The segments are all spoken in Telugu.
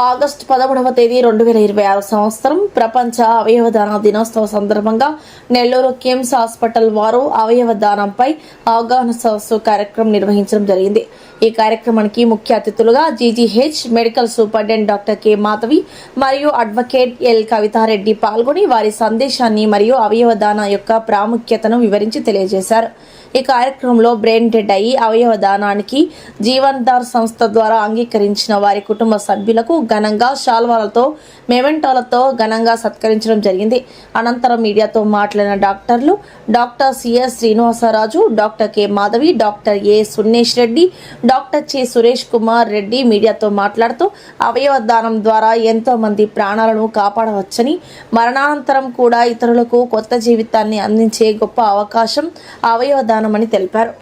ఆగస్టు 13వ తేదీ 2026 సంవత్సరం ప్రపంచ అవయవ దాన దినోత్సవ సందర్భంగా నెల్లూరు కిమ్స్ హాస్పిటల్ వారు అవయవ దానంపై అవగాహన సదస్సు కార్యక్రమం నిర్వహించడం జరిగింది. ఈ కార్యక్రమానికి ముఖ్య అతిథులుగా GGH medical superintendent doctor K Madhavi మరియు అడ్వకేట్ ఎల్ కవితారెడ్డి పాల్గొని వారి సందేశాన్ని మరియు అవయవ దాన యొక్క ప్రాముఖ్యతను వివరించి తెలియజేశారు. ఈ కార్యక్రమంలో బ్రెయిన్ డెడ్ అయ్యి అవయవ దానానికి జీవన్దార్ సంస్థ ద్వారా అంగీకరించిన వారి కుటుంబ సభ్యులకు ఘనంగా శాల్వాలతో మెమెంటోలతో ఘనంగా సత్కరించడం జరిగింది. అనంతరం మీడియాతో మాట్లాడిన డాక్టర్లు doctor CS Srinivasaraju, doctor K Madhavi, doctor A Sunnesh Reddy, doctor చి సురేష్ కుమార్ రెడ్డి మీడియాతో మాట్లాడుతూ అవయవ దానం ద్వారా ఎంతో మంది ప్రాణాలను కాపాడవచ్చని, మరణానంతరం కూడా ఇతరులకు కొత్త జీవితాన్ని అందించే గొప్ప అవకాశం అవయవ దానమని తెలిపారు.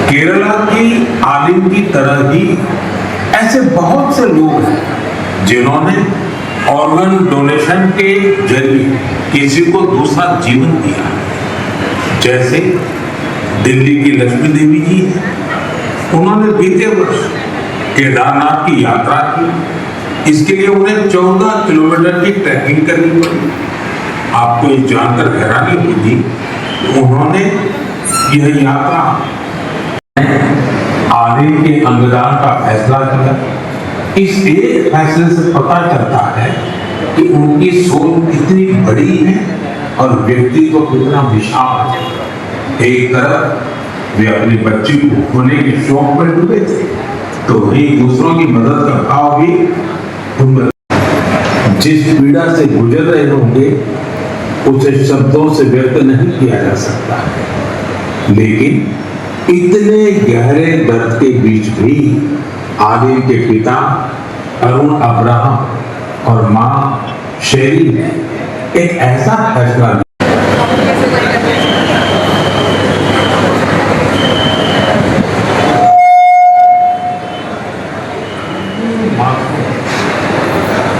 केरला की आलिम की तरह ही ऐसे बहुत से लोग हैं जिन्होंने ऑर्गन डोनेशन के जरिए किसी को दूसरा जीवन दिया। जैसे दिल्ली की लक्ष्मी देवी जी, उन्होंने बीते वर्ष केदारनाथ की यात्रा की। इसके लिए उन्हें 14 किलोमीटर की ट्रैकिंग करनी पड़ी। आपको ये जानकर हैरानी होगी कि उन्होंने यह यात्रा आलिम के अंगदान का फैसला किया। इस एक फैसले से पता चलता है कि उनकी सोच कितनी बड़ी है और व्यक्तित्व कितना विशाल है। एक तरफ वे अपनी बच्ची को खोने के शौक पर डूबे थे, तो वहीं दूसरों की मदद का भाव भी उनमें। जिस पीड़ा से गुजर रहे होंगे उसे शब्दों से व्यक्त नहीं किया जा सकता, लेकिन इतने गहरे दर्द के बीच भी आदिल के पिता अरुण अब्राहम और मां शेरी ने एक ऐसा फैसला लिया।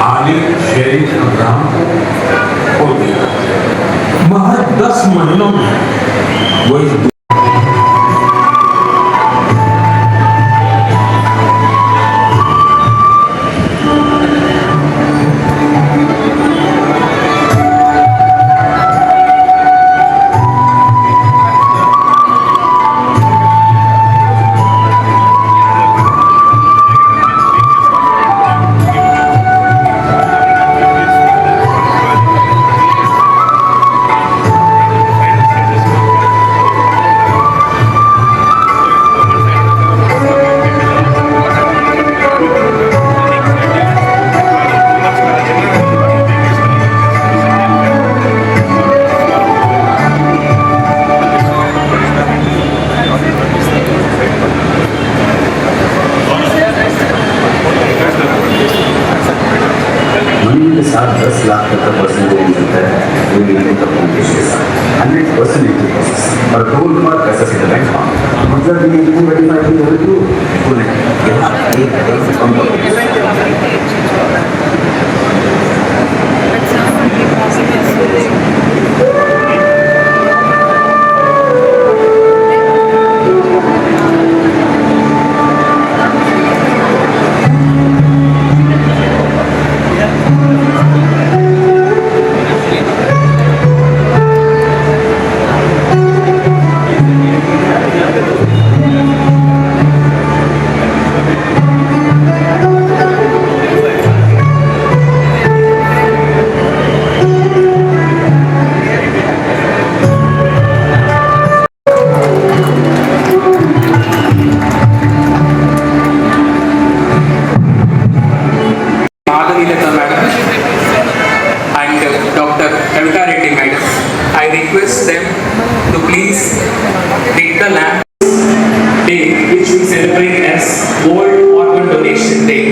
आदिल शेरी अब्राहम को दिया। महज 10 महीनों में वो इस के साथ 10 लाख तक का परसेंटेज मिलता है वो मिलने का कॉम्पिटिशन के साथ 100% प्रोसेस और गोल मार्क पैसा सीधा बैंक मतलब ये इतनी बड़ी फाइल हो रही तो नहीं एक कम I request them to please take the lamp day which we celebrate as World Organ Donation Day.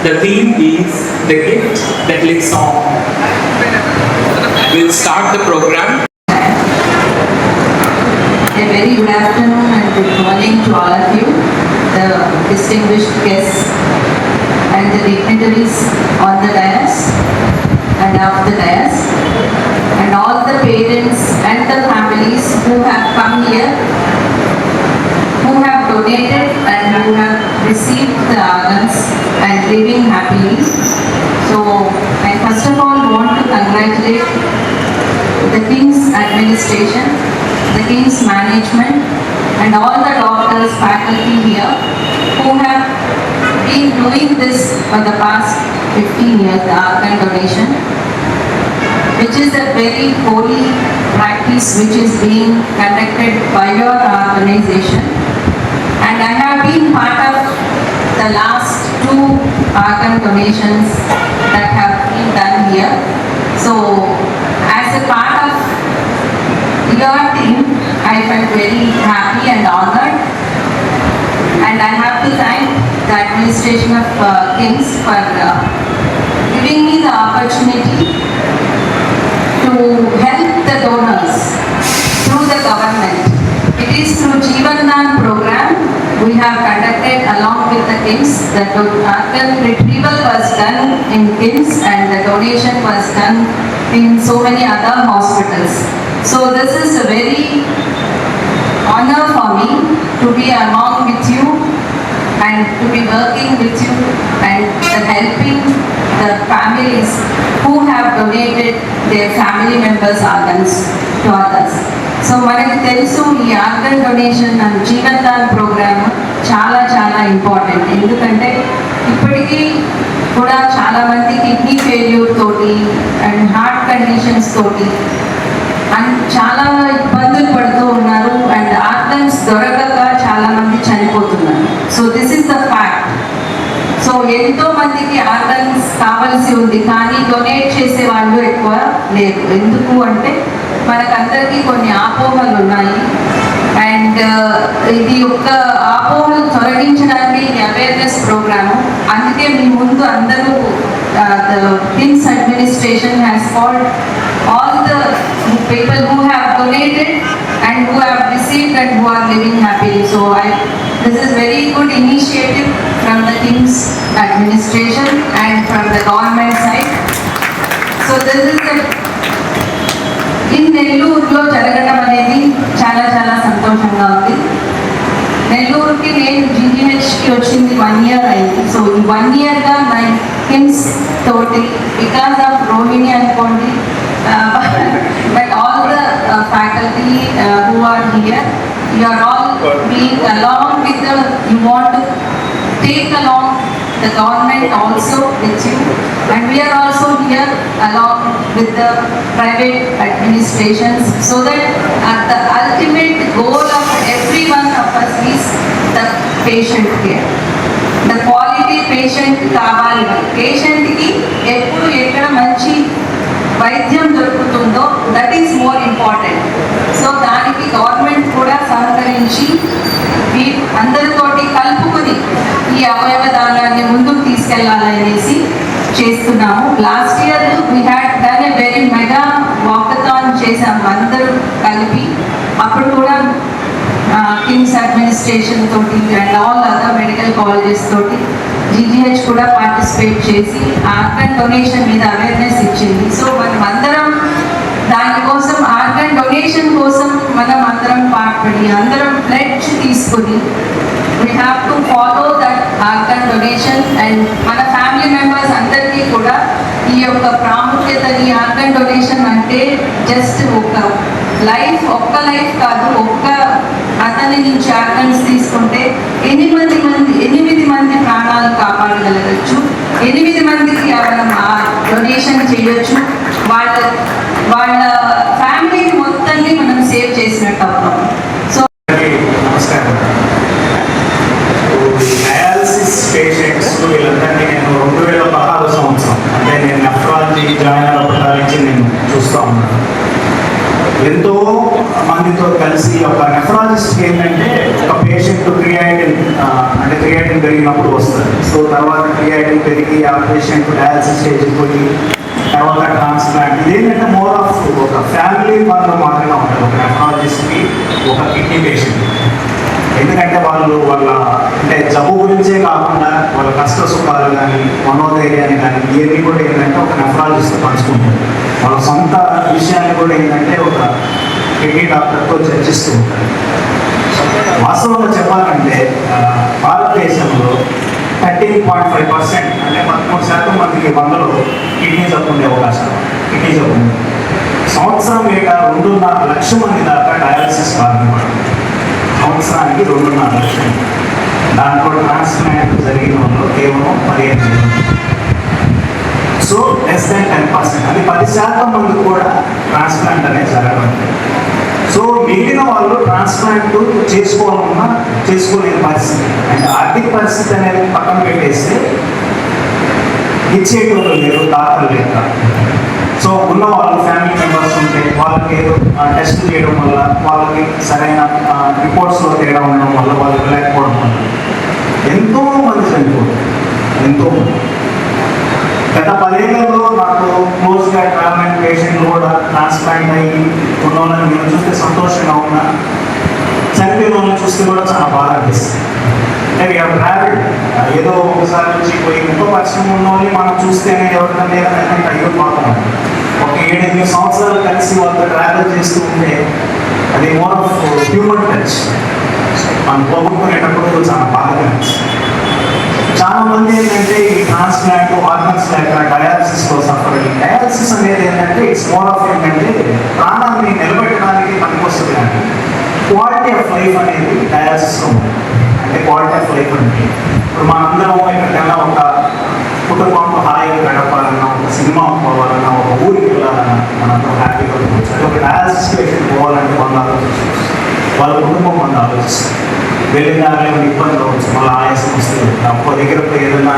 The theme is the gift that lives on. We'll start the program. A very good afternoon and good morning to all of you, the distinguished guests and the dignitaries on the dais and off the dais, and all the parents and the families who have come here, who have donated and who have received the organs and living happily. So I first of all want to congratulate the King's administration, the King's management and all the doctors, faculty here who have been doing this for the past 15 years, the organ donation, which is a very holy practice which is being conducted by your organization. And I have been part of the last 2 organ donations that have been done here. So as a part of your team, I felt very happy and honored. And I have to thank the administration of King's for giving me the opportunity to help the donors through the government. It is through Jeevan Daan program we have conducted along with the King's. The organ retrieval was done in King's and the donation was done in so many other hospitals. So this is a very honor for me to be among with you and to be working with you and helping the families who have donated their family members' organs to others. So మనకి తెలుసు ఈ organ donation and Jeevan Dan programme చాలా చాలా ఇంపార్టెంట్. ఎందుకంటే ఇప్పటికీ కూడా చాలా మంది కిడ్నీ ఫెయిల్యూర్ తోటి అండ్ హార్ట్ కండిషన్స్ తోటి అండ్ చాలా ఇబ్బందులు పడుతూ ఉన్నారు అండ్ ఆర్గన్స్ దొరకక చాలా మంది చనిపోతున్నారు. So this is the fact. So ఎంతో మందికి ఆర్గన్స్ కావాల్సి ఉంది కానీ డొనేట్ చేసే వాళ్ళు ఎక్కువ లేరు. ఎందుకు అంటే మనకందరికీ కొన్ని అపోహలు ఉన్నాయి. అండ్ ఇది ఒక అపోహలు తొలగించడానికి అవేర్నెస్ ప్రోగ్రాము. అందుకే మీ ముందు అందరూ KIMS administration has called all the people who have donated and who have received and who are living happily. So this is very good initiative from the King's administration and from the government side. So this is in నెల్లూరులో జరగడం అనేది చాలా చాలా సంతోషంగా ఉంది. నెల్లూరుకి నేను జీజీహెచ్కి వచ్చింది 1 year అయింది. సో ఈ 1 yearగా నా కిమ్స్ తోటి బికాస్ ఆఫ్ రోహిణి అనుకోండి, but all the faculty who are here, you are all being along with you want to take along the government also with you, and we are also here along with the private administrations, so that the ultimate goal of every one of us is the patient care. The quality patient కావాలి. పేషెంట్ కి ఎప్పుడు ఎక్కడ మంచి వైద్యం దొరుకుతుందో that is more important. So దానికి గవర్నమెంట్ కూడా సహకరించి అందరితోటి కలుపుకొని ఈ అవయవ దానాన్ని ముందుకు తీసుకెళ్లాలనేసి చేస్తున్నాము. Last year we had done a very mega walkathon చేసాము అందరూ కలిపి. అప్పుడు కూడా కిమ్స్ అడ్మినిస్ట్రేషన్ తోటి and all other medical colleges తోటి జీజీహెచ్ కూడా పార్టిసిపేట్ చేసి ఆర్గన్ డొనేషన్ మీద అవేర్నెస్ ఇచ్చింది. సో మనం అందరం దానికోసం ఆర్గన్ డొనేషన్ కోసం మనం అందరం పాటుపడి అందరం ప్లెడ్జ్ తీసుకుని we have to follow that organ donation. And మన ఫ్యామిలీ మెంబర్స్ అందరికీ కూడా ఈ యొక్క ప్రాముఖ్యతని, ఆర్గన్ డొనేషన్ అంటే జస్ట్ ఒక్క లైఫ్ కాదు, ఒక్క అతని నుంచి ఆర్గన్స్ తీసుకుంటే 8 మంది ప్రాణాలు కాపాడగలగచ్చు, 8 మందికి మనం డొనేషన్ చేయొచ్చు, వాళ్ళ ఫ్యామిలీ మొత్తాన్ని మనం సేవ్ చేసినట్టు అవుతాం. సో నమస్కారం. డయాలసిస్ పేషెంట్స్ వీళ్ళందరినీ నేను 2016 సంవత్సరం అంటే నేను నెఫ్రాలజీ జాయిన్ అయినప్పటి నుంచి నేను చూస్తూ ఉన్నాను. ఎంతో మందితో కలిసి ఒక నెఫ్రాలజిస్ట్ ఏంటంటే ఒక పేషెంట్ క్రియాటిన్ పెరిగినప్పుడు వస్తుంది. సో తర్వాత క్రియాటిన్ పెరిగి ఆ పేషెంట్ డయాలసిస్ స్టేజ్కి పోయి తర్వాత ట్రాన్స్ప్లాంట్. ఇదేంటంటే మోర్ ఆఫ్ ఒక ఫ్యామిలీ బంధం మాత్రమే ఉంటుంది ఒక నెఫ్రాలజిస్ట్కి ఒక కిడ్నీ పేషెంట్. ఎందుకంటే వాళ్ళ అంటే జబ్బు గురించే కాకుండా వాళ్ళ కష్ట సుఖాలు కానీ మనోధైర్యాన్ని కానీ ఇవన్నీ కూడా ఏంటంటే ఒక నెఫ్రాలజిస్ట్ పంచుకుంటారు. వాళ్ళ సొంత విషయాన్ని కూడా ఏంటంటే ఒక కిడ్నీ డాక్టర్తో చర్చిస్తూ ఉంటారు. వాస్తవంగా చెప్పాలంటే భారతదేశంలో 13.5% అంటే 13% మందికి 100లో కిడ్నీ జబ్బు ఉండే అవకాశం. కిడ్నీ జబ్బు సంవత్సరం మీద 2.5 లక్షల మంది దాకా డయాలసిస్ బాధపడుతుంది. సంవత్సరానికి 2.5 లక్షలు. దాంట్లో ట్రాన్స్ప్లాంట్ జరిగిన వాళ్ళు కేవలం 15. సో లెస్ దాన్ 10%, అది 10% మందికి కూడా ట్రాన్స్ప్లాంట్ అనేది జరగడం. సో మిగిలిన వాళ్ళు ట్రాన్స్ప్లాంట్ చేసుకోలేని పరిస్థితి, అంటే ఆర్థిక పరిస్థితి అనేది పక్కన పెట్టేస్తే ఇచ్చేటోళ్ళు లేరు, దాతలు లేక. సో ఉన్న వాళ్ళు ఫ్యామిలీ మెంబర్స్ ఉంటే వాళ్ళకి ఏదో టెస్ట్ చేయడం వల్ల వాళ్ళకి సరైన రిపోర్ట్స్లో తేడా ఉండడం వల్ల వాళ్ళకి లేకపోవడం వల్ల ఎంతో మంది చనిపోతారు. ఎంతోమంది గత 10 ఏళ్లలో నాకు క్లోజ్గా ట్రావెల్ పేషెంట్లు కూడా ట్రాన్స్ప్లాంట్ అయ్యి ఉన్న వాళ్ళని మేము చూస్తే సంతోషంగా ఉన్నా, చనిపోయిన వాళ్ళని చూస్తే కూడా చాలా బాధ అనిపిస్తుంది. అంటే వీఆర్ ట్రావెల్ ఏదో ఒకసారి నుంచి పోయి 30% ఉన్న వాళ్ళని మనం చూస్తేనే ఎవరికైనా లేదంటే అయ్యో పాపం. ఒక 7-8 సంవత్సరాలు కలిసి వాళ్ళతో ట్రావెల్ చేస్తూ ఉంటే అది మోర్ ఆఫ్ హ్యూమన్ టచ్. మనం పోగొట్టుకునేటప్పుడు చాలా బాధగా అనిపిస్తుంది. చాలా మంది ఏంటంటే ఈ ట్రాన్స్ప్లాంట్ ఆర్గన్స్ లేక డయాలసిస్లో సఫర్ అయ్యి, డయాలసిస్ అనేది ఏంటంటే ఇట్స్ మోర్ ఆఫ్ ఏంటంటే ప్రాణాన్ని నిలబెట్టడానికి పనికొస్తుంది. కానీ క్వాలిటీ ఆఫ్ లైఫ్ అనేది డయాలసిస్లో ఉంది. అంటే క్వాలిటీ ఆఫ్ లైఫ్ అంటే ఇప్పుడు మనందరం ఎక్కడికైనా ఒక కుటుంబంతో హాయిగా గడపాలన్నా, ఒక సినిమా పోవాలన్నా, ఒక ఊరికి వెళ్ళాలన్నా మనందరం హ్యాపీగా ఉండవచ్చు. ఒక డయాలసిస్ పేషెంట్ పోవాలంటే వాళ్ళు ఆలోచిస్తారు, వాళ్ళ కుటుంబం మనం ఆలోచిస్తారు. వెళ్ళిన దానిలో ఇబ్బంది అవ్వచ్చు, మళ్ళీ ఆయాసం వస్తుంది, ఒక దగ్గర పోయి ఏదైనా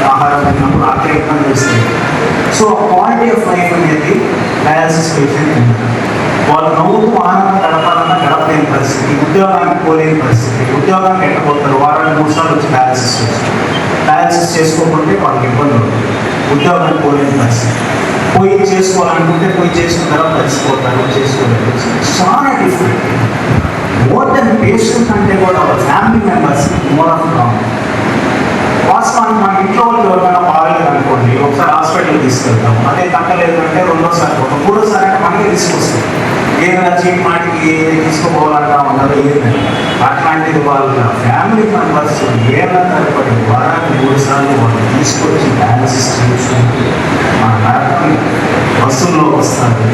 ఆహారం తిన్నప్పుడు ఆకలి ఇబ్బంది వస్తుంది. సో క్వాలిటీ ఆఫ్ లైఫ్ అనేది డయాలసిస్ పేషెంట్ ఉంది. వాళ్ళు నవ్వుతూ ఆనందం గడపాలన్నా గడపలేదు. రాలేని పరిస్థితి, ఉద్యోగానికి పోలేని పరిస్థితి, ఉద్యోగానికి ఎట్టపోతారు, వారానికి 3 సార్లు వచ్చి డయాలసిస్ చేసుకోకుంటే వాళ్ళకి ఇబ్బంది ఉంటుంది, ఉద్యోగానికి పోలేని పరిస్థితి, పోయి చేసుకోవాలనుకుంటే పోయి చేసుకున్న తర్వాత కలిసిపోతారు, చేసుకోలేదు. చాలా డిఫరెంట్. మోర్ దెన్ పేషెంట్ అంటే కూడా వాళ్ళ family members more of problem. వాస్తవానికి మన ఇంట్లో వాళ్ళు ఎవరైనా బాగలేదు అనుకోండి, ఒకసారి హాస్పిటల్కి తీసుకెళ్తాం, అదే తగ్గలేదు అంటే రెండోసారి పోతాం, మూడోసారి అంటే మనకి తీసుకొస్తాం, ఏదైనా చీటి మాటికి తీసుకుపోవాలంటా ఉండదు ఏదండి. అట్లాంటిది వాళ్ళ ఫ్యామిలీ మెంబర్స్ ఏళ్ళ తరబడి వారానికి 3 సార్లు వాళ్ళు తీసుకొచ్చి డయాలసిస్ చేయించుకుంటూ మన డాక్టర్ బస్సుల్లో వస్తారు,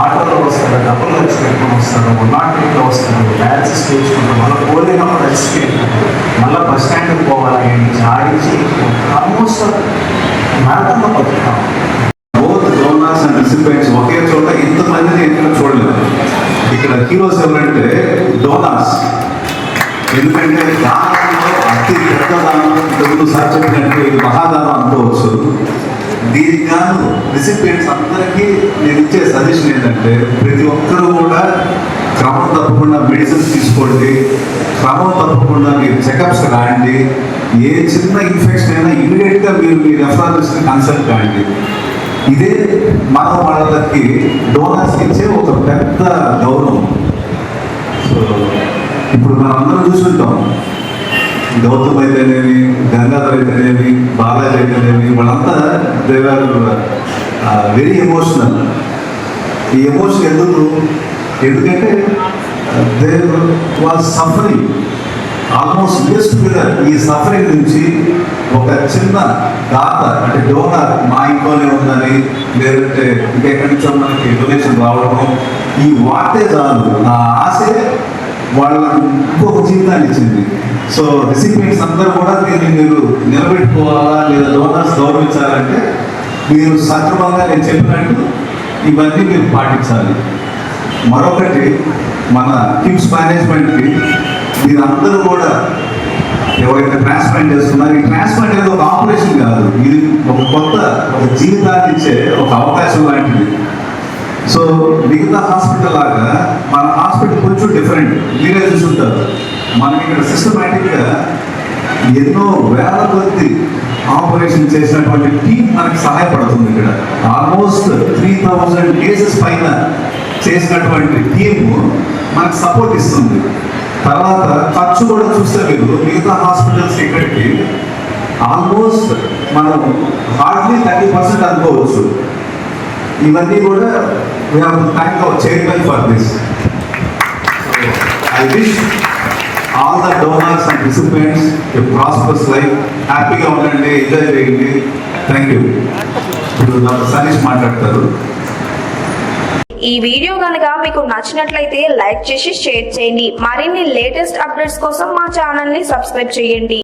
ఆటోలో వస్తారు, డబ్బులు ఖర్చు పెట్టుకుని వస్తారు, 108లో వస్తారు, డయాలసిస్ చేయించుకుంటారు, మళ్ళీ పోలేనప్పుడు రెస్క్యూ మళ్ళీ బస్ స్టాండ్కి పోవాలి, ఆడించి ఆల్మోస్ట్ నరకంగా బతుకుతాం. బోత్ డోనర్స్ అండ్ రిసిపియెంట్స్ ఒకే చోట ఇంతమందిని ఎక్కడ చూడలేదు. ఇక్కడ హీరోస్ ఎవరంటే డోనర్స్. ఎందుకంటే దానంలో అతి పెద్ద దానం, ఇంతకుముందు సార్ చెప్పినట్టు ఇది మహాదానం అనుకోవచ్చు. దీనికి గాను రిసిపియెంట్స్ అందరికీ నేను ఇచ్చే సజెషన్ ఏంటంటే ప్రతి ఒక్కరూ కూడా క్రమం తప్పకుండా మెడిసిన్స్ తీసుకోండి, క్రమం తప్పకుండా మీరు చెకప్స్ రాండి, ఏ చిన్న ఇన్ఫెక్షన్ అయినా ఇమీడియట్గా మీరు మీ రెఫరాలజిస్ట్ని కన్సల్ట్ కాండి. ఇదే మనం వాళ్ళకి డోనర్స్కి ఇచ్చే ఒక పెద్ద గౌరవం. సో ఇప్పుడు మనం అందరం చూసుంటాం, గౌతమ్ అయితేనేమి, గంగాధర్ అయితేనేమి, బాలాజీ అయితేనేమి, వాళ్ళంతా దే ఆర్ వెరీ ఎమోషనల్. ఈ ఎమోషన్ ఎందుకంటే they was suffering almost years together. ఈ సఫరింగ్ నుంచి ఒక చిన్న దాత అంటే డోనర్ మా ఇంట్లోనే ఉందని, లేదంటే ఇంకెక్కడి నుంచో మనకి డొనేషన్ రావడం, ఈ వాటే చాలు, ఆ ఆశే వాళ్ళకు ఇంకొక జీవితాన్ని ఇచ్చింది. సో రెసిపియెంట్స్ అందరూ కూడా దీన్ని మీరు నిలబెట్టుకోవాలా లేదా డోనర్స్ గౌరవించాలంటే మీరు సక్రమంగా నేను చెప్పినట్టు ఇవన్నీ మీరు పాటించాలి. మరొకటి మన కిమ్స్ మేనేజ్మెంట్కి మీరు అందరూ కూడా ఎవరైతే ట్రాన్స్ప్లాంట్ చేస్తున్నారు, ఈ ట్రాన్స్ప్లాంట్ అనేది ఒక ఆపరేషన్ కాదు, ఇది ఒక కొత్త ఒక జీవితాన్ని ఇచ్చే ఒక అవకాశం లాంటిది. సో మిగతా హాస్పిటల్ లాగా మన హాస్పిటల్ కొంచెం డిఫరెంట్. మీరే చూసుంటారు, మనకి ఇక్కడ సిస్టమేటిక్గా ఎన్నో వేల కొద్ది ఆపరేషన్ చేసినటువంటి టీం మనకి సహాయపడుతుంది. ఇక్కడ ఆల్మోస్ట్ 3000 కేసెస్ పైన చేసినటువంటి టీము మనకు సపోర్ట్ ఇస్తుంది. తర్వాత ఖర్చు కూడా చూస్తే మీరు మిగతా హాస్పిటల్స్ ఇక్కడికి ఆల్మోస్ట్ మనం హార్డ్లీ 30% అనుకోవచ్చు. ఇవన్నీ కూడా we have to thank our chairman for this. So, I wish all the donors and recipients a prosperous life. హ్యాపీగా ఉండండి, ఎంజాయ్ చేయండి. Thank you. ఇప్పుడు డాక్టర్ సనీష్ మాట్లాడతారు. ఈ వీడియో కనుక మీకు నచ్చినట్లయితే లైక్ చేసి షేర్ చేయండి. మరిన్ని లేటెస్ట్ అప్డేట్స్ కోసం మా ఛానల్ ని సబ్స్క్రైబ్ చేయండి.